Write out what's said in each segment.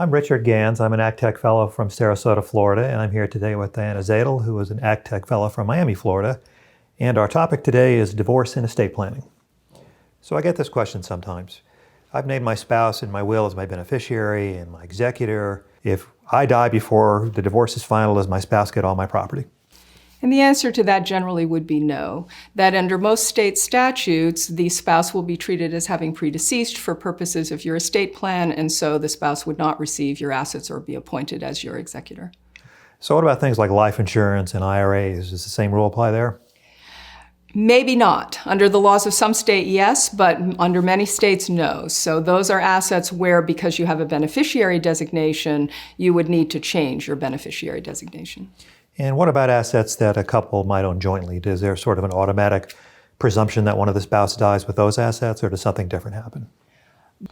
I'm Richard Gans. I'm an AgTech Fellow from Sarasota, Florida, and I'm here today with Diana Zadel, who is an AgTech Fellow from Miami, Florida. And our topic today is divorce and estate planning. So I get this question sometimes. I've named my spouse in my will as my beneficiary and my executor. If I die before the divorce is final, does my spouse get all my property? And the answer to that generally would be no. That under most state statutes, the spouse will be treated as having predeceased for purposes of your estate plan, and so the spouse would not receive your assets or be appointed as your executor. So what about things like life insurance and IRAs? Does the same rule apply there? Maybe not. Under the laws of some state, yes, but under many states, no. So those are assets where, because you have a beneficiary designation, you would need to change your beneficiary designation. And what about assets that a couple might own jointly? Is there sort of an automatic presumption that one of the spouse dies with those assets, or does something different happen?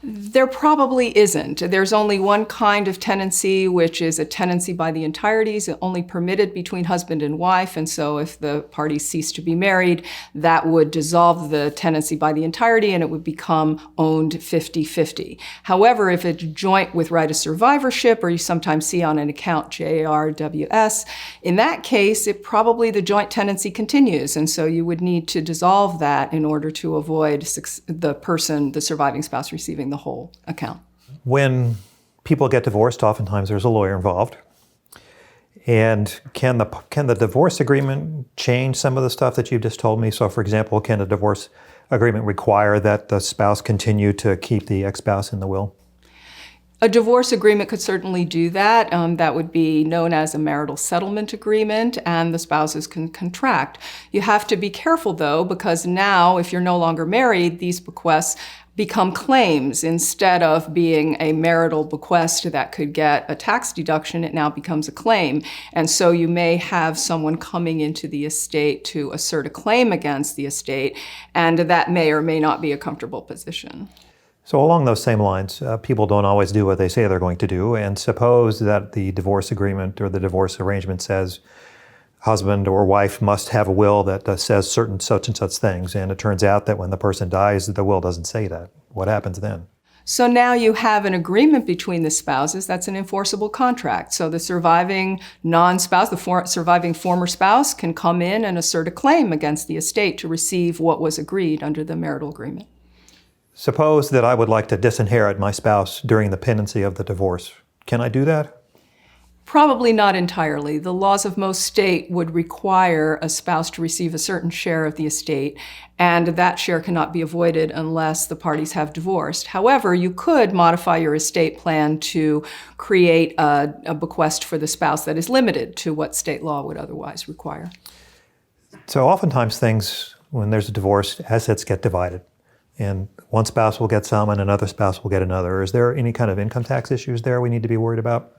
There probably isn't. There's only one kind of tenancy, which is a tenancy by the entireties, only permitted between husband and wife. And so if the parties cease to be married, that would dissolve the tenancy by the entirety and it would become owned 50-50. However, if it's joint with right of survivorship, or you sometimes see on an account JRWS, in that case, the joint tenancy continues. And so you would need to dissolve that in order to avoid the surviving spouse receiving the whole account. When people get divorced, oftentimes there's a lawyer involved. And can the divorce agreement change some of the stuff that you've just told me? So for example, can a divorce agreement require that the spouse continue to keep the ex-spouse in the will? A divorce agreement could certainly do that. That would be known as a marital settlement agreement, and the spouses can contract. You have to be careful, though, because now, if you're no longer married, these bequests become claims. Instead of being a marital bequest that could get a tax deduction, it now becomes a claim. And so you may have someone coming into the estate to assert a claim against the estate, and that may or may not be a comfortable position. So along those same lines, people don't always do what they say they're going to do. And suppose that the divorce agreement or the divorce arrangement says husband or wife must have a will that says certain such and such things. And it turns out that when the person dies, the will doesn't say that. What happens then? So now you have an agreement between the spouses that's an enforceable contract. So the surviving non-spouse, the surviving former spouse, can come in and assert a claim against the estate to receive what was agreed under the marital agreement. Suppose that I would like to disinherit my spouse during the pendency of the divorce. Can I do that? Probably not entirely. The laws of most states would require a spouse to receive a certain share of the estate, and that share cannot be avoided unless the parties have divorced. However, you could modify your estate plan to create a bequest for the spouse that is limited to what state law would otherwise require. So oftentimes things, when there's a divorce, assets get divided. And one spouse will get some and another spouse will get another. Is there any kind of income tax issues there we need to be worried about?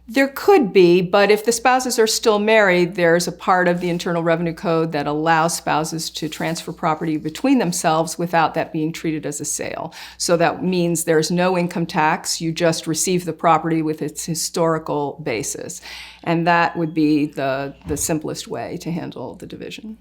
There could be, but if the spouses are still married, there's a part of the Internal Revenue Code that allows spouses to transfer property between themselves without that being treated as a sale. So that means there's no income tax. You just receive the property with its historical basis. And that would be the simplest way to handle the division.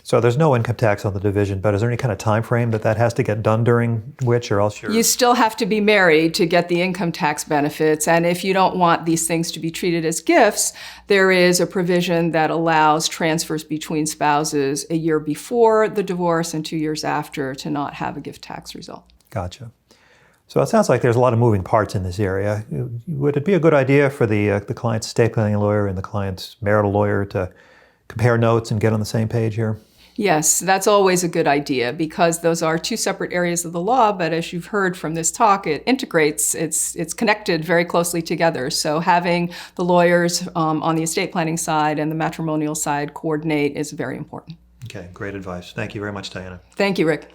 So there's no income tax on the division, but is there any kind of time frame that has to get done during which, or else You still have to be married to get the income tax benefits, and if you don't want these things to be treated as gifts, there is a provision that allows transfers between spouses a year before the divorce and 2 years after to not have a gift tax result. Gotcha. So it sounds like there's a lot of moving parts in this area. Would it be a good idea for the client's estate planning lawyer and the client's marital lawyer to compare notes and get on the same page here? Yes, that's always a good idea because those are two separate areas of the law, but as you've heard from this talk, it integrates, it's connected very closely together. So having the lawyers on the estate planning side and the matrimonial side coordinate is very important. Okay, great advice. Thank you very much, Diana. Thank you, Rick.